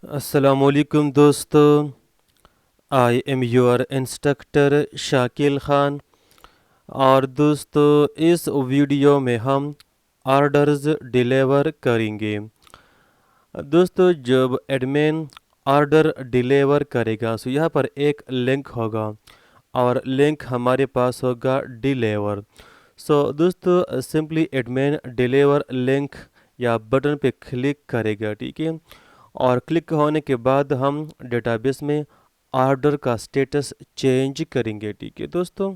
अस्सलामुअलैकुम दोस्तों, I am your instructor Shakil Khan. और दोस्तों, इस वीडियो में हम ऑर्डर्स डिलीवर करेंगे। दोस्तों, जब एडमिन ऑर्डर डिलीवर करेगा तो यहाँ पर एक लिंक होगा और लिंक हमारे पास होगा डिलीवर। सो दोस्तों, सिंपली एडमिन डिलीवर लिंक या बटन पे क्लिक करेगा, ठीक है। और क्लिक होने के बाद हम डेटाबेस में ऑर्डर का स्टेटस चेंज करेंगे, ठीक है दोस्तों।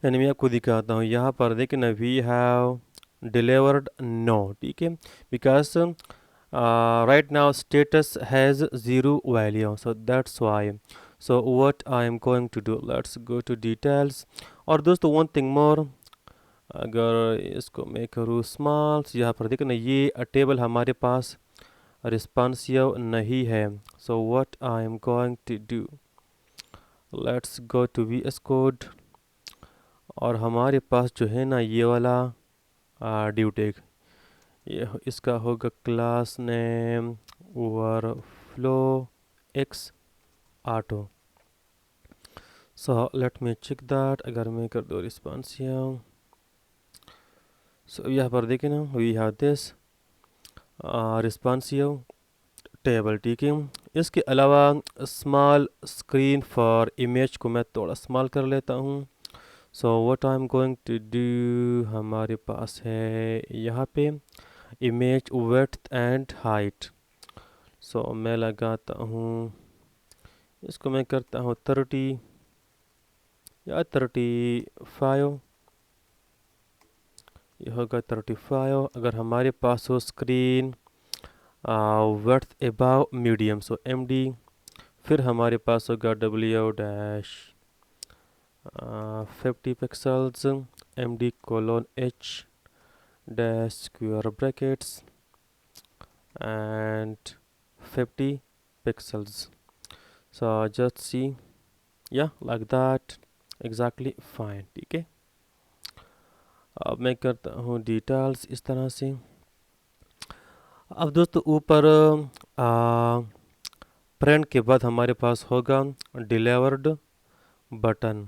यानी मैं आपको दिखाता हूँ, यहाँ पर देखिए ना, वी हैव डिलीवर्ड नो, ठीक है, because right now status has zero value, so that's why. So what I am going to do, let's go to details. और दोस्तों, वन थिंग मोर, अगर इसको मैं करूँ स्मॉल, यहाँ पर देखो ना, ये टेबल हमारे पास रिस्पॉन्सिव नहीं है। So what I am going to do, let's go to V S code. और हमारे पास जो है ना, ये वाला ड्यू टैग, ये इसका होगा class name overflow x auto. So let me check that. अगर मैं कर दो रिस्पॉन्सिव, सो यहाँ पर देखें ना, we have this responsive table, ठीक है। इसके अलावा स्मॉल स्क्रीन फॉर इमेज को मैं थोड़ा स्मॉल कर लेता हूँ। So what I am going to do, हमारे पास है यहाँ पे image width and height. So मैं लगाता हूँ, इसको मैं करता हूँ 30 या 35, ये होगा 35। अगर हमारे पास हो screen width above medium, so M D, फिर हमारे पास होगा W dash 50 pixels, M D colon H dash square brackets and 50 pixels. So just see, yeah, like that, exactly fine, ठीक है। अब मैं करता हूँ डिटेल्स इस तरह से। अब दोस्तों, ऊपर प्रिंट के बाद हमारे पास होगा delivered button.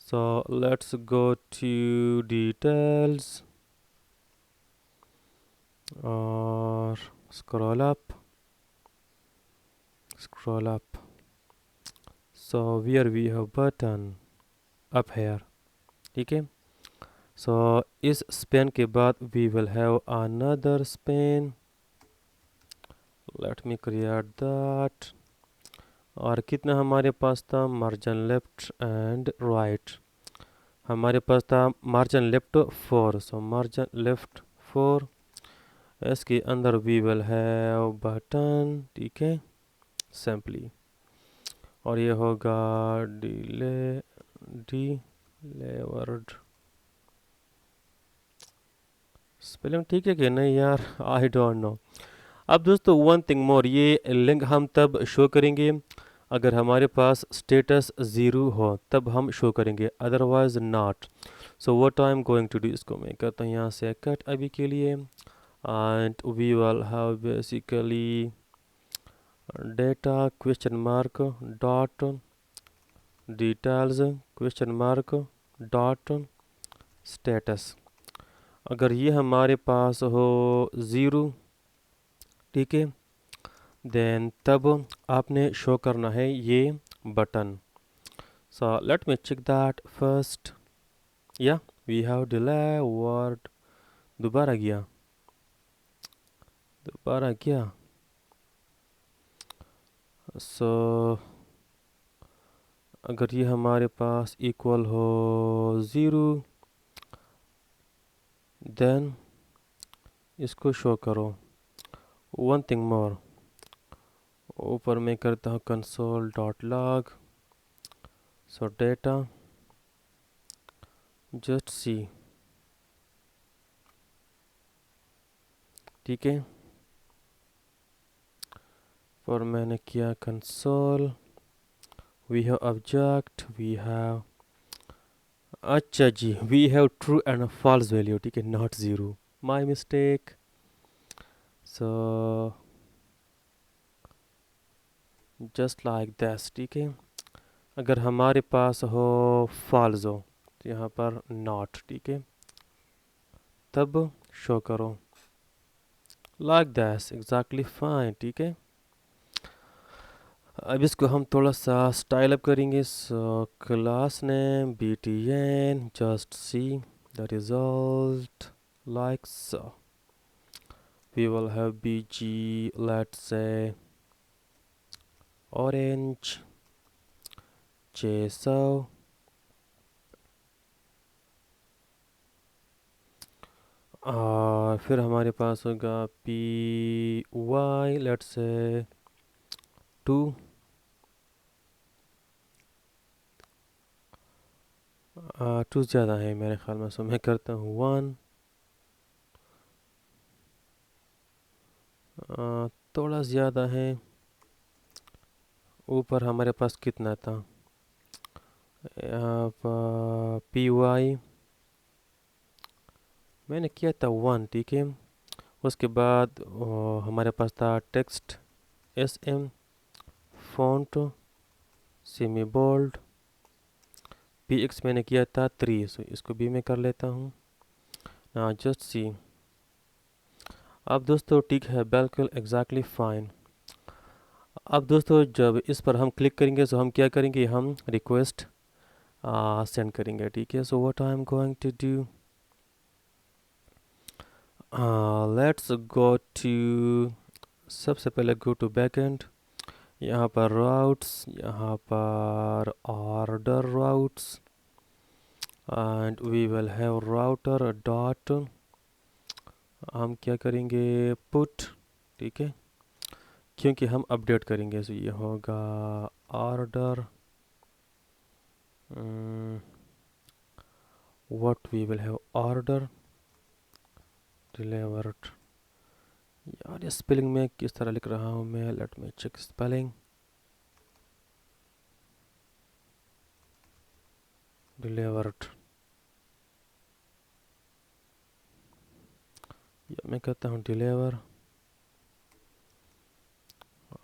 So let's go to details और scroll up, scroll up, so where we have button up here, ठीक है। so इस span के बाद we will have another span, let me create that। और कितना हमारे पास था, मार्जिन लेफ्ट एंड राइट, हमारे पास था मार्जिन लेफ्ट 4, सो मार्जिन लेफ्ट 4, इसके अंदर वी विल हैव बटन, ठीक है, सिंपली। और ये होगा डिलीवर्ड, स्पेलिंग ठीक है कि नहीं यार, आई डोंट नो। अब दोस्तों, वन थिंग मोर, ये लिंक हम तब शो करेंगे अगर हमारे पास स्टेटस ज़ीरो हो, तब हम शो करेंगे, otherwise not. So what I am going to do, इसको मैं करता हूँ यहाँ से कट अभी के लिए। And we will have basically data question mark dot details question mark dot status. अगर ये हमारे पास हो ज़ीरो, ठीक है, देन तब आपने शो करना है ये button. So let me check that first, yeah we have delivered, दोबारा गया, दोबारा गया। सो अगर ये हमारे पास इक्वल हो ज़ीरो, देन इसको शो करो। वन थिंग मोर, ऊपर मैं करता हूँ console dot log, so data, just see, ठीक है। पर मैंने किया console, we have object, we have, अच्छा जी, we have true and false value, ठीक है, not zero, my mistake. So just like दैस, ठीक है। अगर हमारे पास हो फॉल्स हो तो यहाँ पर नॉट, ठीक है, तब शो करो लाइक दैस, एग्जैक्टली फाइन, ठीक है। अब इसको हम थोड़ा सा स्टाइल अप करेंगे। So class name btn, just see the result like so. We will have bg, let's say orange, jso, और फिर हमारे पास होगा पी वाई, लेट्स से 2, 2 ज़्यादा है मेरे ख्याल में, सो मैं करता हूँ 1, थोड़ा ज़्यादा है। ऊपर हमारे पास कितना था, यहाँ पर पी वाई मैंने किया था 1, ठीक है। उसके बाद हमारे पास था text S M, font semi bold, P X मैंने किया था 3, सो इसको भी मैं कर लेता हूँ ना, जस्ट सी। अब दोस्तों ठीक है, बिल्कुल एग्जैक्टली फाइन। अब दोस्तों जब इस पर हम क्लिक करेंगे तो हम क्या करेंगे, हम रिक्वेस्ट सेंड करेंगे, ठीक है। So what I am going to do, let's go to, सबसे पहले गो टू बैकएंड, यहाँ पर राउट्स, यहाँ पर order routes, and we will have router dot, हम क्या करेंगे पुट, ठीक है, क्योंकि हम अपडेट करेंगे। तो ये होगा order, what we will have order delivered. यार ये स्पेलिंग में किस तरह लिख रहा हूँ मैं, let me check spelling, delivered, या मैं कहता हूँ डिलीवर,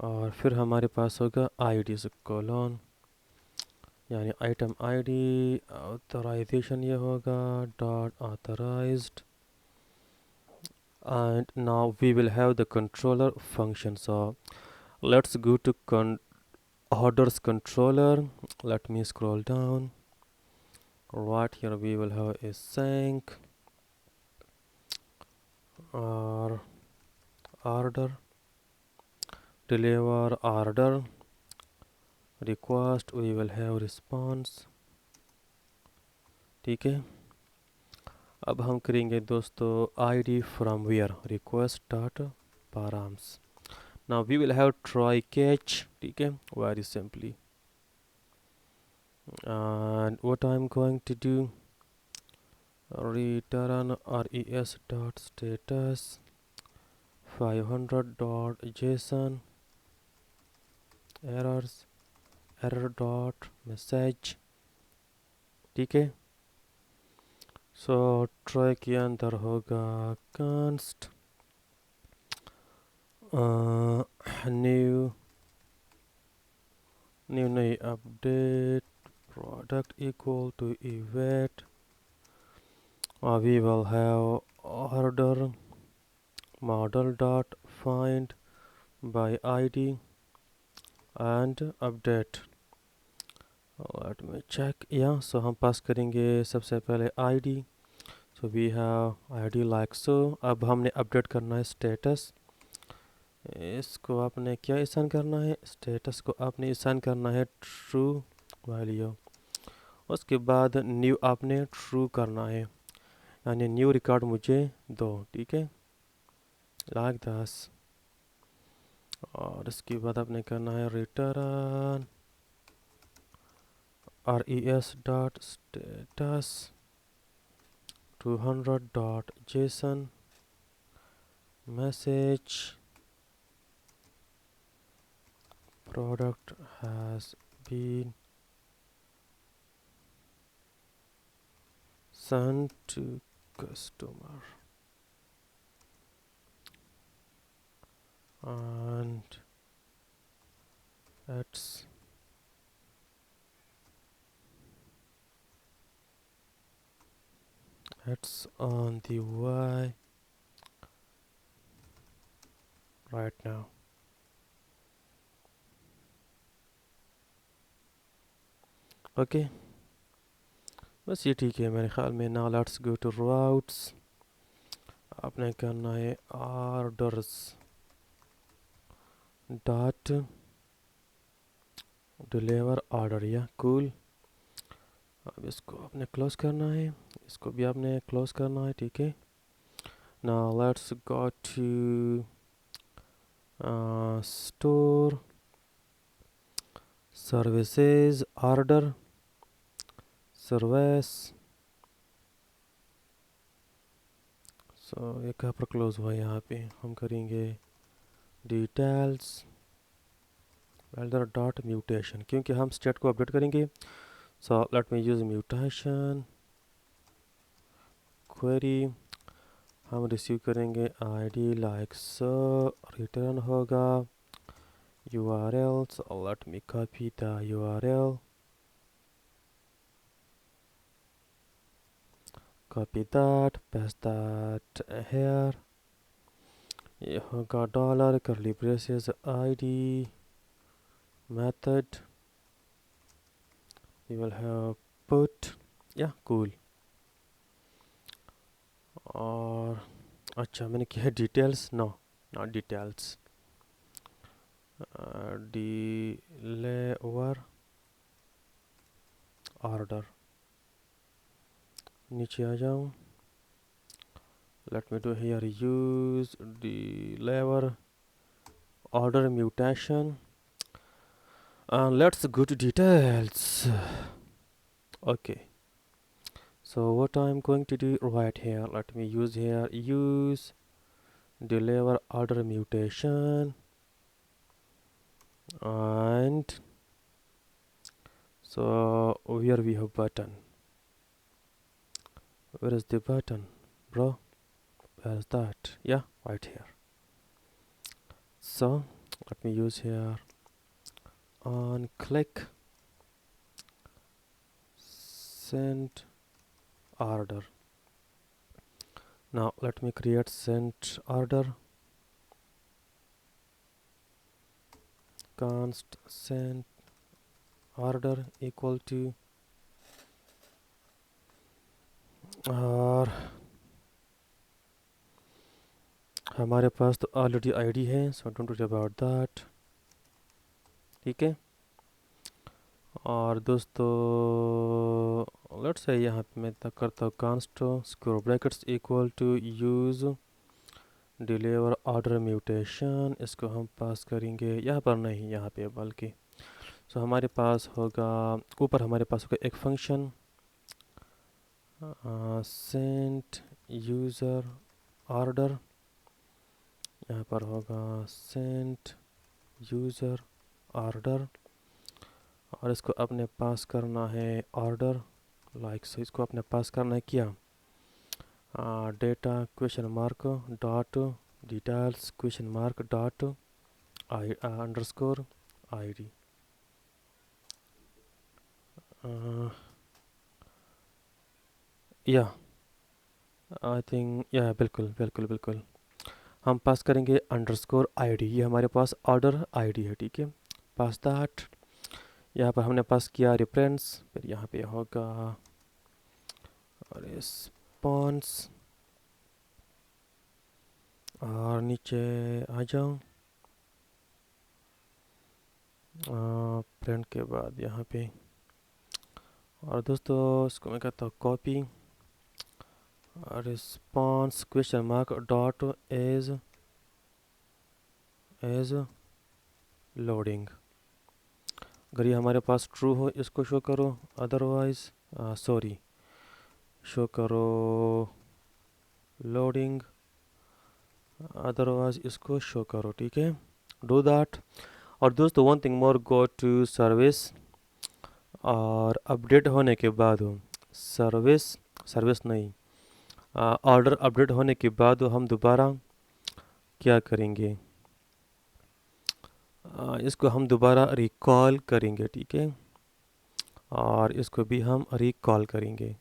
और फिर हमारे पास होगा आईडी से कोलोन, यानी आइटम आईडी, ऑथराइजेशन ये होगा dot authorised, and now we will have the controller function. So let's go to orders controller, let me scroll down, right here we will have a sync or order, deliver order, request we will have response, ठीक है। अब हम करेंगे दोस्तों id from where, request dot params, now we will have try catch, ठीक है, very simply, and what I'm going to do, return res dot status 500 dot json errors, error dot message, ठीक है। सो ट्राई के अंदर होगा const new, new नहीं, update product equal to event, we will have order model dot find by id and update, let me check, yeah, so हम पास करेंगे सबसे पहले id, so we have id like so। अब हमने update करना है status, इसको आपने क्या असाइन करना है, स्टेटस को आपने असाइन करना है ट्रू वैल्यू, उसके बाद न्यू आपने ट्रू करना है, यानी न्यू रिकॉर्ड मुझे दो, ठीक है, लाइक दस, और इसके बाद आपने करना है return res dot status 200 dot json message product has been sent to customer, and It's on the way right now. Okay, बस ये ठीक है मेरे ख्याल में. Now let's go to routes. आपने करना है orders dot deliver order. Yeah cool. अब इसको आपने क्लोज करना है, इसको भी आपने क्लोज करना है. ठीक है. Now let's go to store services order service. So ये कहाँ पर क्लोज हुआ? यहाँ पे हम करेंगे डिटेल्स वेल्डर डॉट म्यूटेशन, क्योंकि हम स्टेट को अपडेट करेंगे. सो लेट मी यूज म्यूटेशन क्वेरी. हम रिसीव करेंगे आईडी लाइक सो. रिटर्न होगा URL. So let me copy the URL. Copy that, paste that here. ये होगा dollar curly braces ID method. We will have put. Yeah, cool. और अच्छा मैंने किया है details. No not details. Deliver order. नीचे आ जाऊँ. Let me do here use deliver order mutation. Let's go to details. Okay. So what I'm going to do right here, let me use here use deliver order mutation. And so here we have button. Where is the button, bro? Where is that? Yeah, right here. So let me use here on click send order. Now let me create sent order. Const send order equal to और हमारे पास तो already ID है. So don't worry about that. ठीक है. और दोस्तों let's say यहाँ पे मैं तक करता हूँ const square brackets equal to use deliver order mutation. इसको हम पास करेंगे यहाँ पर नहीं, यहाँ पे बल्कि. सो हमारे पास होगा ऊपर हमारे पास होगा एक फंक्शन सेंट यूज़र ऑर्डर. यहाँ पर होगा सेंट यूज़र ऑर्डर और इसको अपने पास करना है ऑर्डर लाइक सो. इसको अपने पास करना है क्या? Data question mark dot details question mark dot underscore ID. या आई थिंक या बिल्कुल बिल्कुल बिल्कुल हम पास करेंगे अंडरस्कोर ID. ये हमारे पास ऑर्डर ID है. ठीक है. पास दैट. यहाँ पर हमने पास किया रेफरेंस. फिर यहाँ पे होगा रिस्पॉन्स और नीचे आ जाऊँ. प्रिंट के बाद यहाँ पे. और दोस्तों इसको मैं कहता हूँ copy response question mark dot is loading. अगर ये हमारे पास ट्रू हो इसको शो करो, अदरवाइज सॉरी शो करो लोडिंग, अदरवाइज इसको शो करो. ठीक है. Do that. और दोस्तों one thing more, go to service और अपडेट होने के बाद सर्विस नहीं ऑर्डर अपडेट होने के बाद हम दोबारा क्या करेंगे? इसको हम दोबारा रिकॉल करेंगे, ठीक है, और इसको भी हम रिकॉल करेंगे।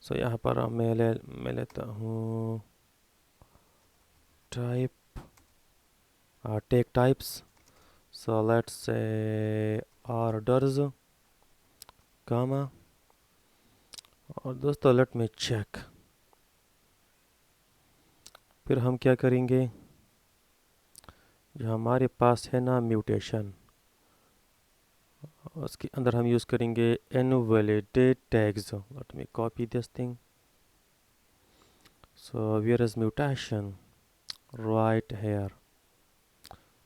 सो यहाँ पर मैं लेता हूँ type, take types. So let's say orders, comma, और दोस्तों लेट मी चेक। फिर हम क्या करेंगे, जो हमारे पास है ना म्यूटेशन, उसके अंदर हम यूज़ करेंगे invalidate tags. Let me copy this thing. So where is mutation, right here.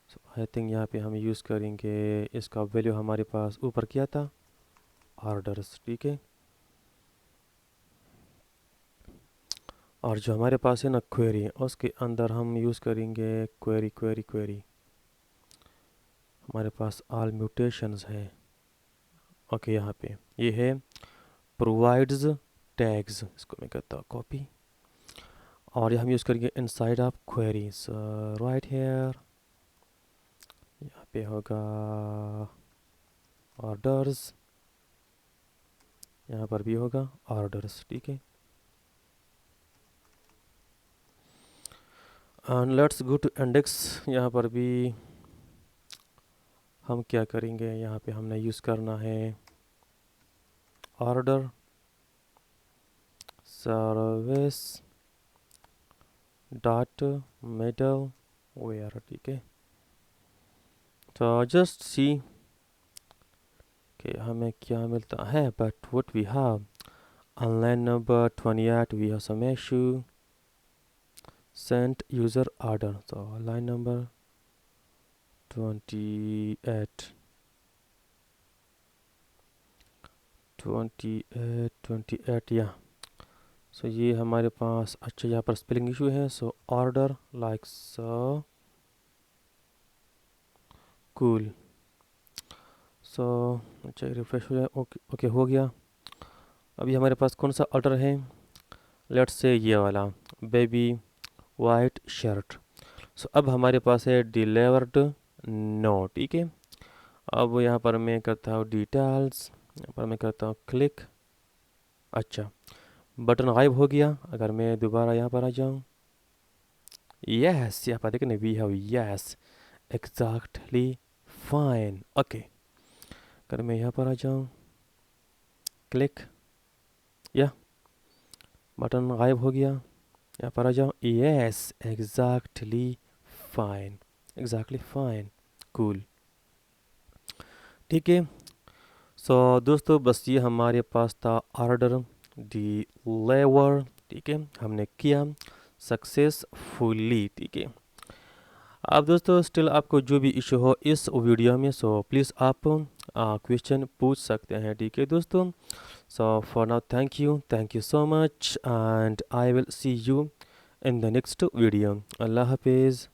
So I think यहाँ पे हम यूज़ करेंगे, इसका वैल्यू हमारे पास ऊपर क्या था, ऑर्डर्स, ठीक है। और जो हमारे पास है ना क्वेरी, उसके अंदर हम यूज़ करेंगे क्वेरी क्वेरी क्वेरी। हमारे पास ऑल म्यूटेशंस है। ओके, यहाँ पे ये है प्रोवाइड्स टैग्स, इसको मैं करता हूँ कॉपी, और ये हम यूज़ करेंगे inside of queries, right here. यहाँ पे होगा ऑर्डर्स, यहाँ पर भी होगा ऑर्डर्स, ठीक है। And let's go to index. यहाँ पर भी हम क्या करेंगे, यहाँ पे हमने यूज़ करना है order service dot middleware, ठीक है। तो जस्ट सी कि हमें क्या मिलता है, but what we have on line number 28 we have some issue, sent user order. So line number 28 या सो ये हमारे पास, अच्छा यहाँ पर स्पेलिंग इशू है। So order like so cool. So अच्छा रिफ्रेश हो जाए, ओके ओके हो गया। अभी हमारे पास कौन सा ऑर्डर है, लेट्स से ये वाला बेबी वाइट शर्ट। सो अब हमारे पास है डिलीवर्ड नो, ठीक है। अब यहाँ पर मैं करता हूँ डिटेल्स, यहाँ पर मैं करता हूँ क्लिक। अच्छा, बटन गायब हो गया। अगर मैं दोबारा यहाँ पर आ जाऊँ, यस, यहाँ पर देखने we have yes exactly fine. Okay, अगर मैं यहाँ पर आ जाऊँ, क्लिक, या बटन गायब हो गया, यहाँ पर आ जाऊँ, yes exactly fine, exactly fine, cool, ठीक है। सो दोस्तों बस ये हमारे पास था ऑर्डर डिलीवर, ठीक है, हमने किया सक्सेसफुली, ठीक है। अब दोस्तों स्टिल आपको जो भी इशू हो इस वीडियो में, सो प्लीज़ आप क्वेश्चन पूछ सकते हैं, ठीक है दोस्तों। So for now thank you so much, and I will see you in the next video. Allah हाफिज़।